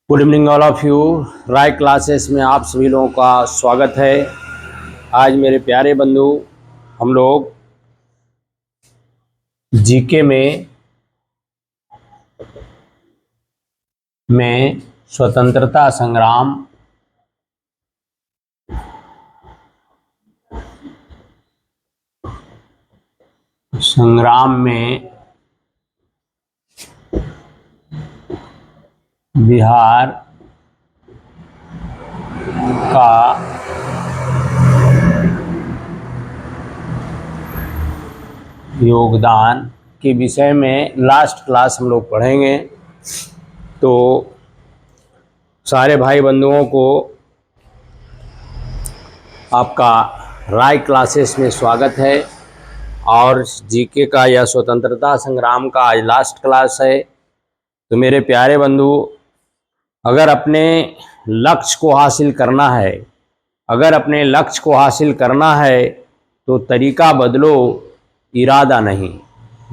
Good evening all of you. Rai classes में आप सभी लोगों का स्वागत है। आज मेरे प्यारे बंधु, हम लोग जीके में स्वतंत्रता संग्राम में बिहार का योगदान के विषय में लास्ट क्लास हम लोग पढ़ेंगे। तो सारे भाई बंधुओं को आपका राय क्लासेस में स्वागत है। और जीके का या स्वतंत्रता संग्राम का आज लास्ट क्लास है। तो मेरे प्यारे बंधु, अगर अपने लक्ष्य को हासिल करना है तो तरीका बदलो, इरादा नहीं,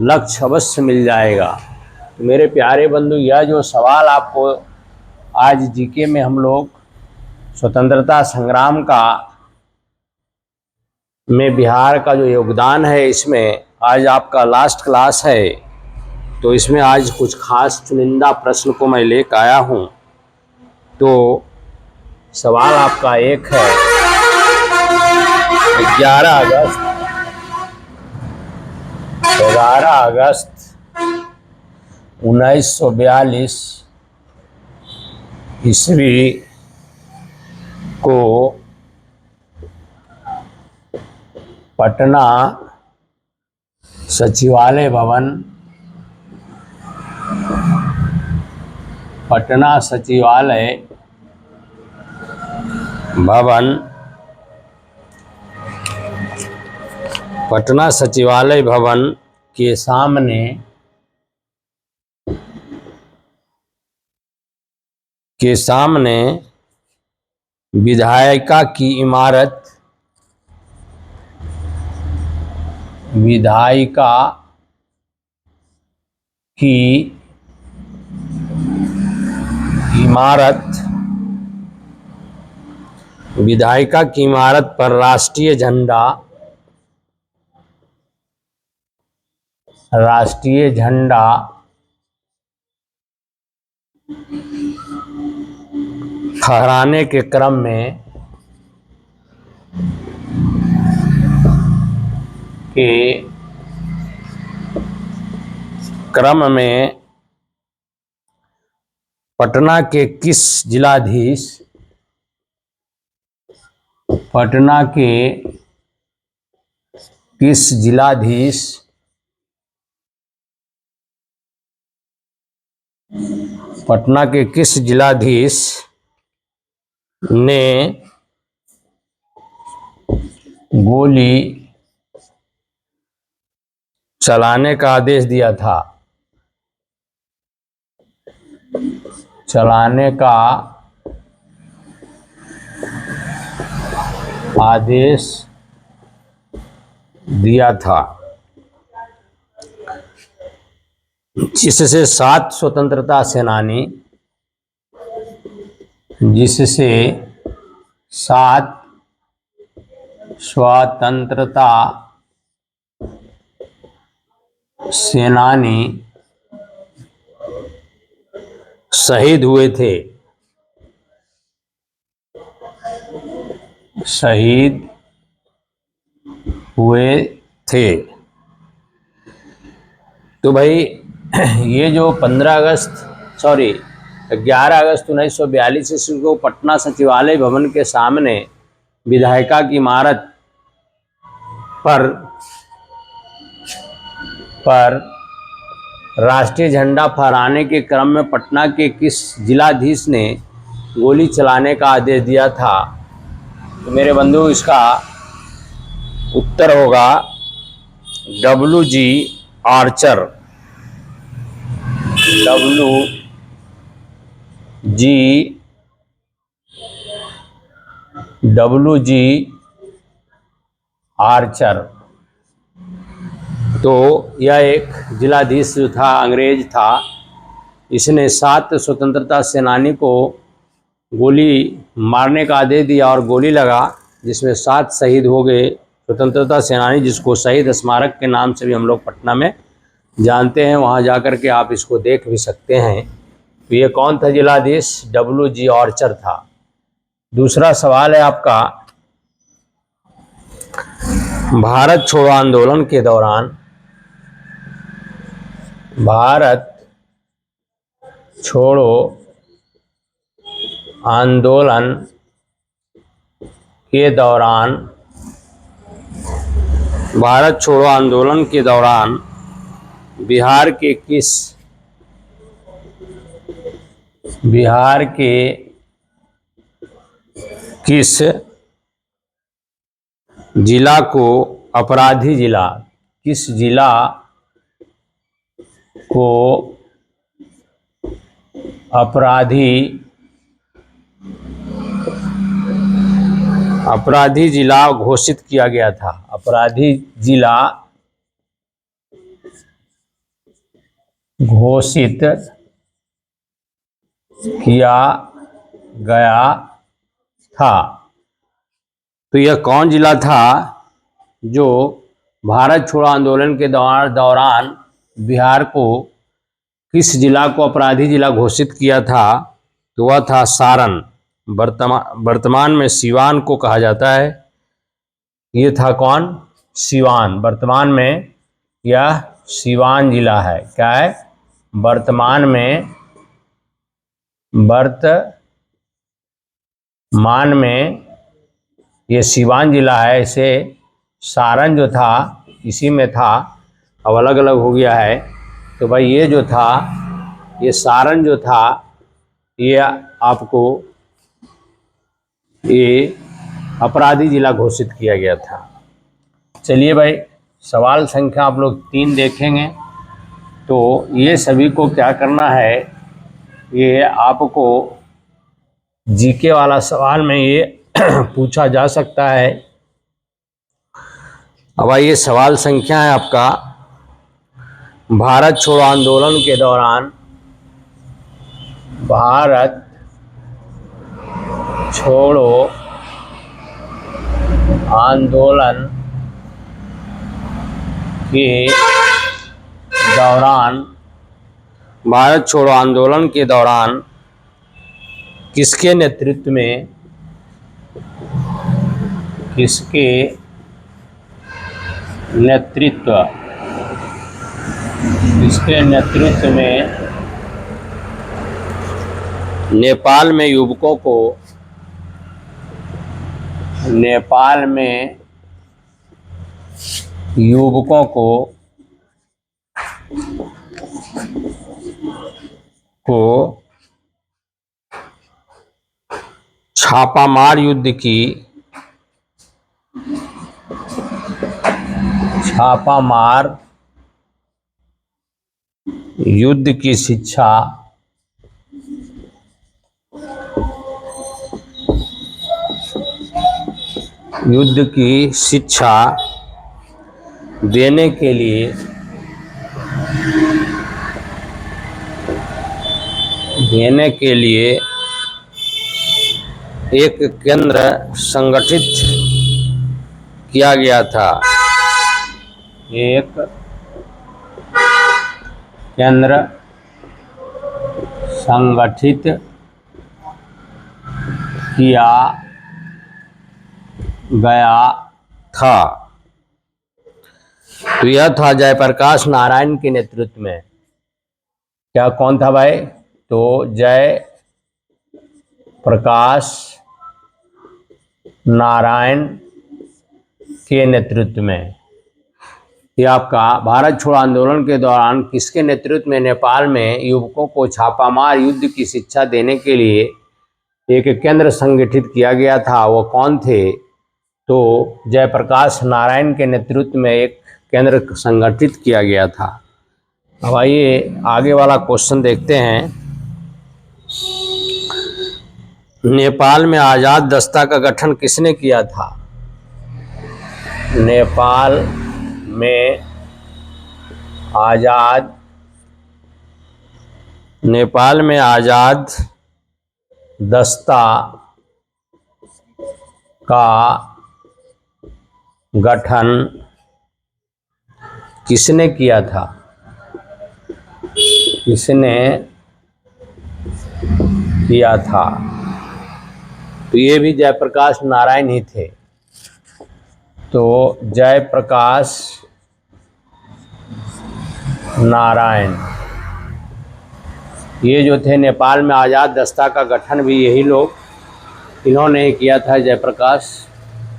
लक्ष्य अवश्य मिल जाएगा। तो मेरे प्यारे बंधु, यह जो सवाल आपको आज जीके में हम लोग स्वतंत्रता संग्राम में बिहार का जो योगदान है, इसमें आज आपका लास्ट क्लास है। तो इसमें आज कुछ खास चुनिंदा प्रश्न को मैं लेकर आया हूँ। तो सवाल आपका एक है, 11 अगस्त 1942 ईस्वी को पटना सचिवालय भवन के सामने विधायिका की इमारत पर राष्ट्रीय झंडा फहराने के क्रम में पटना के किस जिलाधीश ने गोली चलाने का आदेश दिया था? जिससे 7 स्वतंत्रता सेनानी शहीद हुए थे। तो भाई, ये जो 11 अगस्त 1942 ईस्वी को पटना सचिवालय भवन के सामने विधायिका की इमारत पर राष्ट्रीय झंडा फहराने के क्रम में पटना के किस जिलाधीश ने गोली चलाने का आदेश दिया था? तो मेरे बंधु, इसका उत्तर होगा डब्ल्यू.जी. आर्चर। तो यह एक जिलाधीश जो था अंग्रेज था, इसने 7 स्वतंत्रता सेनानी को गोली मारने का आदेश दिया और गोली लगा, जिसमें 7 शहीद हो गए स्वतंत्रता सेनानी, जिसको शहीद स्मारक के नाम से भी हम लोग पटना में जानते हैं। वहाँ जाकर के आप इसको देख भी सकते हैं। तो ये कौन था जिलाधीश? W.G. आर्चर था। दूसरा सवाल है आपका, भारत छोड़ो आंदोलन के दौरान, भारत छोड़ो आंदोलन के दौरान, भारत छोड़ो आंदोलन के दौरान बिहार के किस जिला को अपराधी जिला, किस जिला को अपराधी जिला घोषित किया गया था? अपराधी जिला घोषित किया गया था। तो यह कौन जिला था जो भारत छोड़ो आंदोलन के दौरान बिहार को किस जिला को अपराधी जिला घोषित किया था? तो वह था सारण। वर्तमान में सीवान को कहा जाता है। ये था कौन? सीवान। वर्तमान में यह सीवान जिला है। क्या है? वर्तमान में ये सीवान जिला है। इसे सारण जो था इसी में था, अब अलग अलग हो गया है। तो भाई ये जो था, ये सारण जो था, ये आपको ये अपराधी जिला घोषित किया गया था। चलिए भाई, सवाल संख्या आप लोग 3 देखेंगे। तो ये सभी को क्या करना है, ये आपको जीके वाला सवाल में ये पूछा जा सकता है। अब ये सवाल संख्या है आपका, भारत छोड़ो आंदोलन के दौरान, भारत छोड़ो आंदोलन के दौरान, भारत छोड़ो आंदोलन के दौरान किसके नेतृत्व में नेपाल में युवकों को छापामार युद्ध की शिक्षा देने के लिए एक केंद्र संगठित किया गया था। एक केंद्र संगठित किया गया था। तो यह था जयप्रकाश नारायण के नेतृत्व में। क्या कौन था भाई? तो जयप्रकाश नारायण के नेतृत्व में। ये आपका भारत छोड़ो आंदोलन के दौरान किसके नेतृत्व में नेपाल में युवकों को छापामार युद्ध की शिक्षा देने के लिए एक केंद्र संगठित किया गया था? वो कौन थे? तो जयप्रकाश नारायण के नेतृत्व में एक केंद्र संगठित किया गया था। अब आइए आगे वाला क्वेश्चन देखते हैं। नेपाल में आज़ाद दस्ता का गठन किसने किया था? नेपाल में आज़ाद नेपाल में आज़ाद दस्ता का गठन किसने किया था? किसने किया था? तो ये भी जयप्रकाश नारायण ही थे। तो जयप्रकाश नारायण ये जो थे, नेपाल में आज़ाद दस्ता का गठन भी यही लोग इन्होंने ही किया था। जयप्रकाश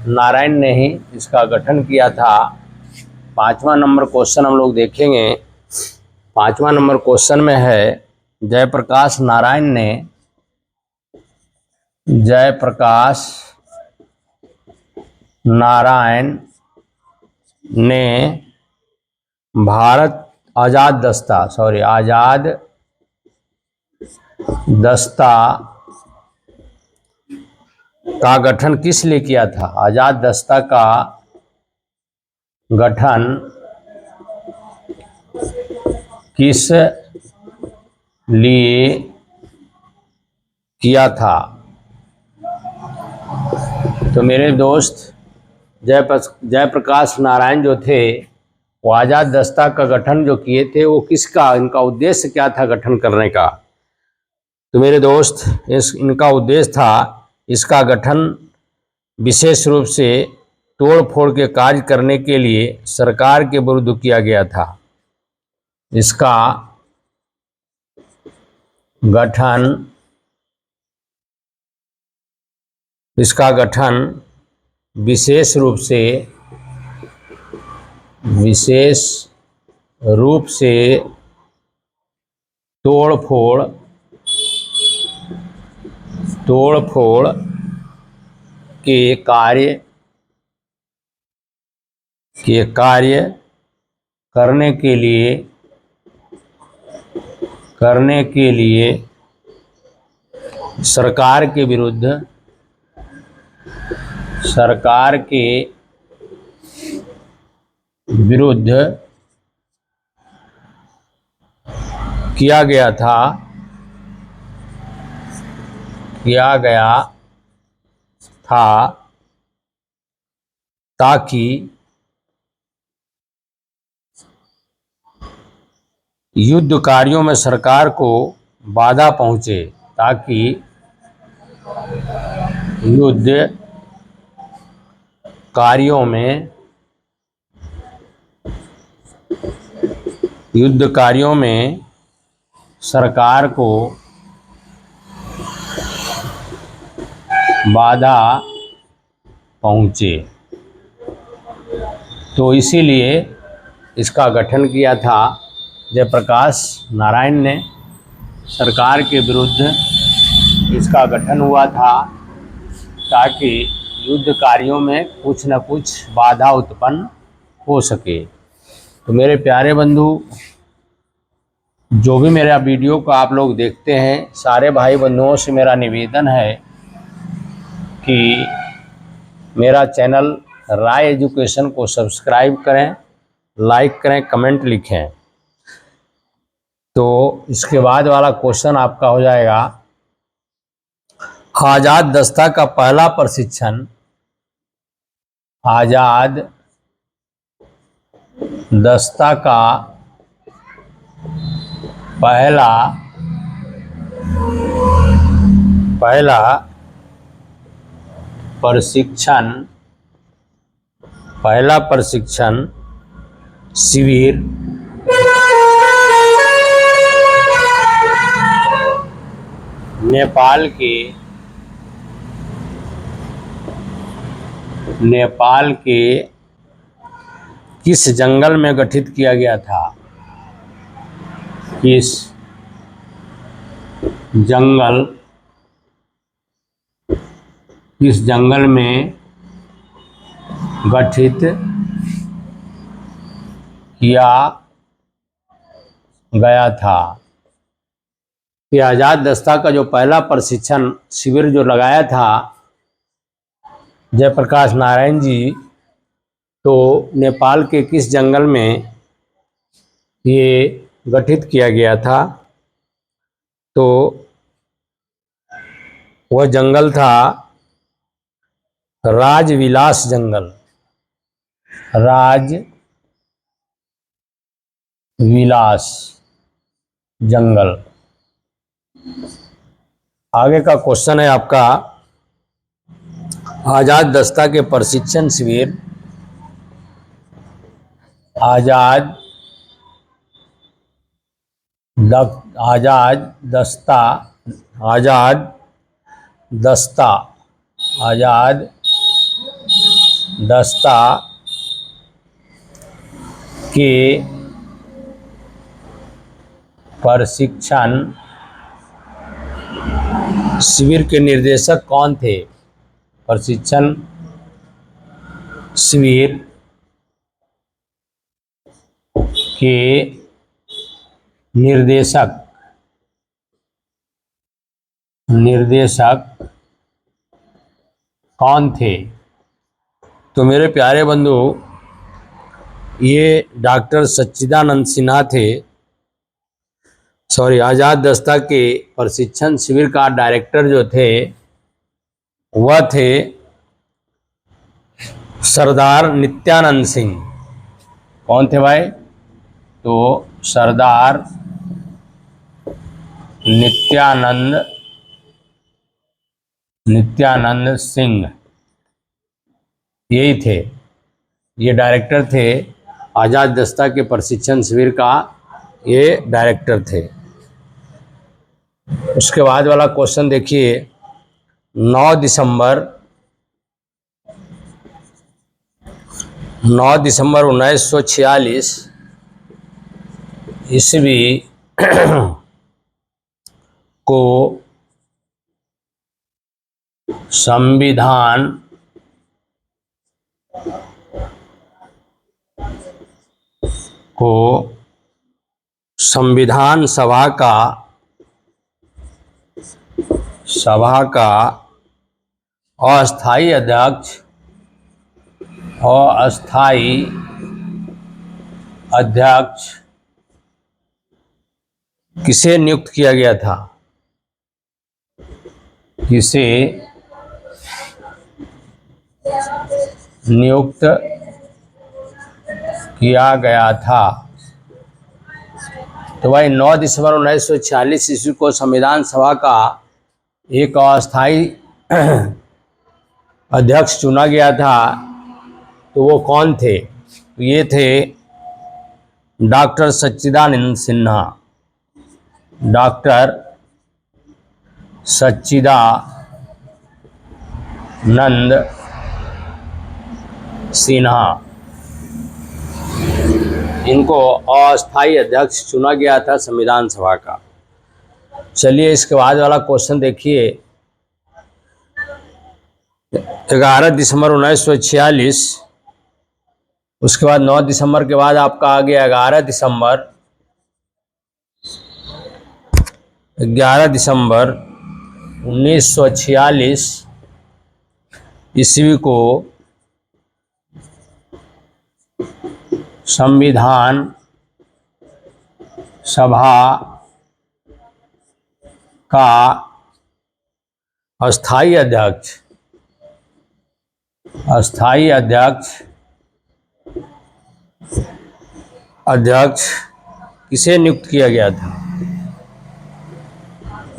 नारायण ने ही इसका गठन किया था। 5वां नंबर क्वेश्चन हम लोग देखेंगे। 5वां नंबर क्वेश्चन में है, जयप्रकाश नारायण ने भारत आज़ाद दस्ता का गठन किस लिए किया था? आज़ाद दस्ता का गठन किस लिए किया था? तो मेरे दोस्त, जयप्रकाश नारायण जो थे वो आज़ाद दस्ता का गठन जो किए थे वो किसका, इनका उद्देश्य क्या था गठन करने का? तो मेरे दोस्त, इनका उद्देश्य था इसका गठन विशेष रूप से तोड़ फोड़ के कार्य करने के लिए सरकार के विरुद्ध किया गया था। इसका गठन विशेष रूप से तोड़ फोड़ के कार्य करने के लिए सरकार के विरुद्ध किया गया था ताकि युद्ध कार्यों में सरकार को बाधा पहुंचे, युद्ध कार्यों में सरकार को बाधा पहुंचे। तो इसीलिए इसका गठन किया था जयप्रकाश नारायण ने। सरकार के विरुद्ध इसका गठन हुआ था ताकि युद्ध कार्यों में कुछ न कुछ बाधा उत्पन्न हो सके। तो मेरे प्यारे बंधु, जो भी मेरा वीडियो को आप लोग देखते हैं, सारे भाई बंधुओं से मेरा निवेदन है कि मेरा चैनल राय एजुकेशन को सब्सक्राइब करें, लाइक करें, कमेंट लिखें। तो इसके बाद वाला क्वेश्चन आपका हो जाएगा, आज़ाद दस्ता का पहला प्रशिक्षण पहला प्रशिक्षण शिविर नेपाल के किस जंगल में गठित किया गया था? किस जंगल में गठित किया गया था? कि आज़ाद दस्ता का जो पहला प्रशिक्षण शिविर जो लगाया था जयप्रकाश नारायण जी, तो नेपाल के किस जंगल में ये गठित किया गया था। तो वह जंगल था राजविलास जंगल, राजविलास जंगल। आगे का क्वेश्चन है आपका, आजाद दस्ता के प्रशिक्षण शिविर, आजाद दस्ता, आजाद दस्ता, आजाद दस्ता के प्रशिक्षण शिविर के निर्देशक कौन थे? प्रशिक्षण शिविर के निर्देशक कौन थे? तो मेरे प्यारे बंधु, ये डॉक्टर सच्चिदानंद सिन्हा थे। सॉरी, आजाद दस्ता के प्रशिक्षण शिविर का डायरेक्टर जो थे वह थे सरदार नित्यानंद सिंह। कौन थे भाई? तो सरदार नित्यानंद सिंह यही थे, ये डायरेक्टर थे। आजाद दस्ता के प्रशिक्षण शिविर का ये डायरेक्टर थे। उसके बाद वाला क्वेश्चन देखिए, 9 दिसंबर 1946 ईस्वी को संविधान सभा का अस्थायी अध्यक्ष किसे नियुक्त किया गया था? किसे नियुक्त किया गया था? तो भाई 9 दिसंबर 1946 ईस्वी को संविधान सभा का एक अस्थायी अध्यक्ष चुना गया था। तो वो कौन थे? तो ये थे डॉक्टर सच्चिदानंद सिन्हा। डॉक्टर सच्चिदानंद सिन्हा, इनको अस्थायी अध्यक्ष चुना गया था संविधान सभा का। चलिए इसके बाद वाला क्वेश्चन देखिए, 11 दिसंबर 1946, उसके बाद 9 दिसंबर के बाद आपका आ गया 11 दिसंबर 1946 ईस्वी को संविधान सभा का अस्थायी अध्यक्ष किसे नियुक्त किया गया था?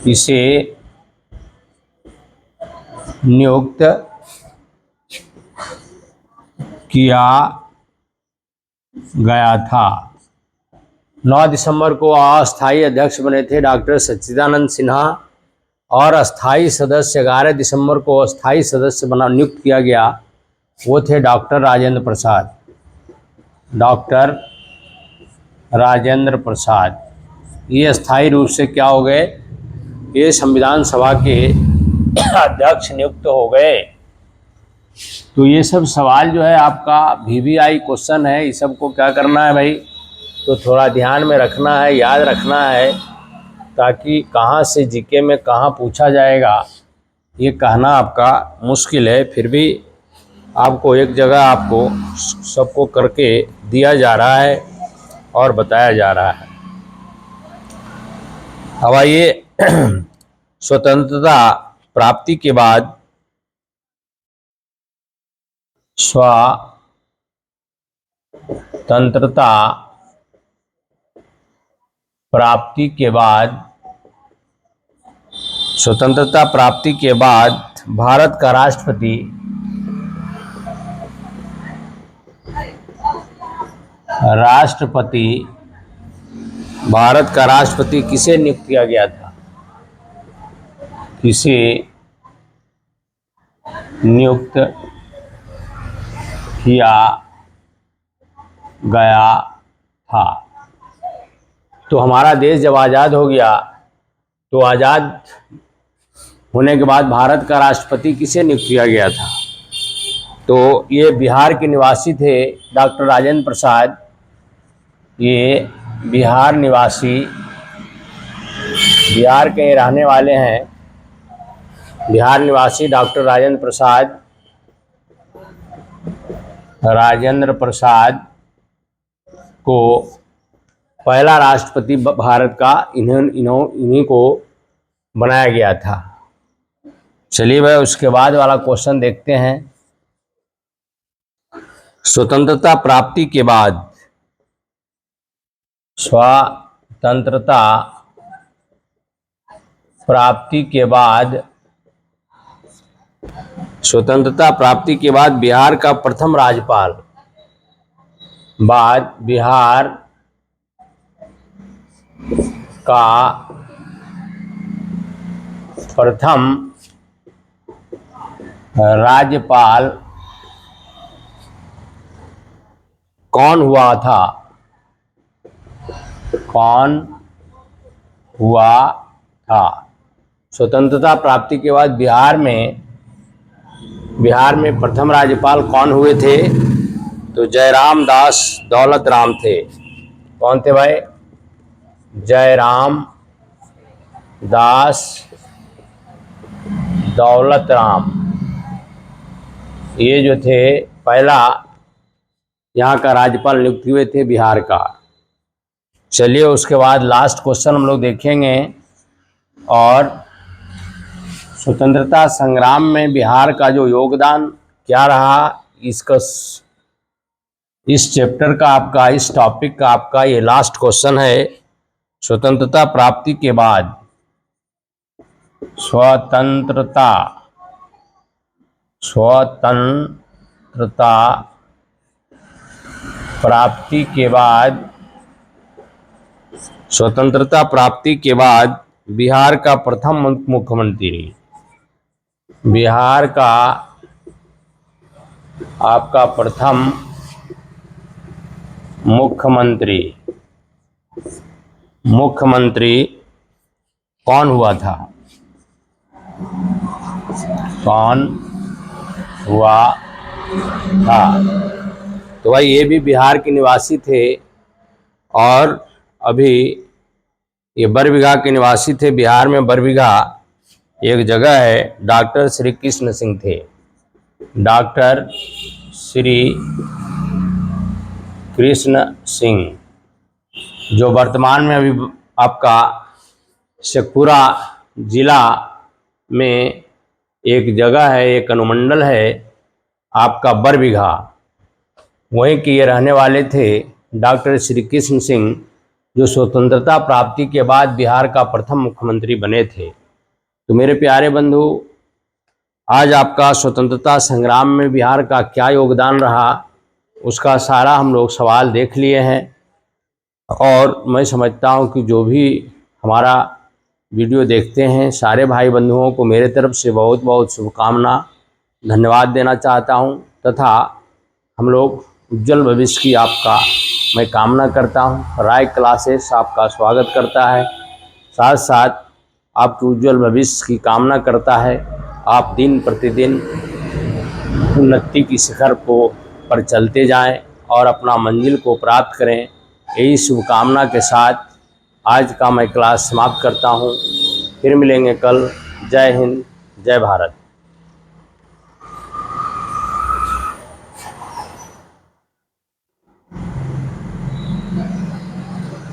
किसे नियुक्त किया गया था? 9 दिसंबर को अस्थायी अध्यक्ष बने थे डॉक्टर सच्चिदानंद सिन्हा, और अस्थायी सदस्य 11 दिसंबर को अस्थायी सदस्य नियुक्त किया गया, वो थे डॉक्टर राजेंद्र प्रसाद। डॉक्टर राजेंद्र प्रसाद ये अस्थायी रूप से क्या हो गए? ये संविधान सभा के अध्यक्ष नियुक्त हो गए। तो ये सब सवाल जो है आपका VVI क्वेश्चन है, इस सब को क्या करना है भाई? तो थोड़ा ध्यान में रखना है, याद रखना है, ताकि कहाँ से जीके में कहाँ पूछा जाएगा ये कहना आपका मुश्किल है। फिर भी आपको एक जगह आपको सबको करके दिया जा रहा है, और बताया जा रहा है। अब आइए स्वतंत्रता प्राप्ति के बाद स्वतंत्रता प्राप्ति के बाद स्वतंत्रता प्राप्ति के बाद भारत का राष्ट्रपति किसे नियुक्त किया गया था? किसे नियुक्त किया गया था? तो हमारा देश जब आज़ाद हो गया तो आज़ाद होने के बाद भारत का राष्ट्रपति किसे नियुक्त किया गया था? तो ये बिहार के निवासी थे डॉक्टर राजेंद्र प्रसाद। ये बिहार निवासी, बिहार के रहने वाले हैं। बिहार निवासी डॉक्टर राजेंद्र प्रसाद को पहला राष्ट्रपति भारत का इन्हीं को बनाया गया था। चलिए भाई, उसके बाद वाला क्वेश्चन देखते हैं। स्वतंत्रता प्राप्ति के बाद स्वतंत्रता प्राप्ति के बाद बिहार का प्रथम राज्यपाल, बिहार का प्रथम राज्यपाल कौन हुआ था? स्वतंत्रता प्राप्ति के बाद बिहार में प्रथम राज्यपाल कौन हुए थे? तो जयराम दास दौलत राम थे। कौन थे भाई? जयराम दास दौलत राम। ये जो थे पहला यहाँ का राज्यपाल नियुक्त हुए थे बिहार का। चलिए, उसके बाद लास्ट क्वेश्चन हम लोग देखेंगे। और स्वतंत्रता संग्राम में बिहार का जो योगदान क्या रहा, इस चैप्टर का आपका, इस टॉपिक का आपका ये लास्ट क्वेश्चन है। स्वतंत्रता प्राप्ति के बाद स्वतंत्रता प्राप्ति के बाद बिहार का प्रथम मुख्यमंत्री, बिहार का आपका प्रथम मुख्यमंत्री कौन हुआ था? तो भाई ये भी बिहार के निवासी थे और अभी ये बरबीघा के निवासी थे। बिहार में बरबीघा एक जगह है। डॉक्टर श्री कृष्ण सिंह थे। डॉक्टर श्री कृष्ण सिंह, जो वर्तमान में अभी आपका शेखपुरा जिला में एक जगह है, एक अनुमंडल है आपका बरबीघा, वहीं के ये रहने वाले थे डॉक्टर श्री कृष्ण सिंह, जो स्वतंत्रता प्राप्ति के बाद बिहार का प्रथम मुख्यमंत्री बने थे। तो मेरे प्यारे बंधु, आज आपका स्वतंत्रता संग्राम में बिहार का क्या योगदान रहा, उसका सारा हम लोग सवाल देख लिए हैं। और मैं समझता हूं कि जो भी हमारा वीडियो देखते हैं, सारे भाई बंधुओं को मेरे तरफ से बहुत बहुत शुभकामना, धन्यवाद देना चाहता हूं। तथा हम लोग उज्जवल भविष्य की आपका मैं कामना करता हूं। राय क्लासेस आपका स्वागत करता है, साथ साथ आपके उज्जवल भविष्य की कामना करता है। आप दिन प्रतिदिन उन्नति की शिखर पर चलते जाएं और अपना मंजिल को प्राप्त करें। यही शुभकामना के साथ आज का मैं क्लास समाप्त करता हूं। फिर मिलेंगे कल। जय हिंद, जय भारत।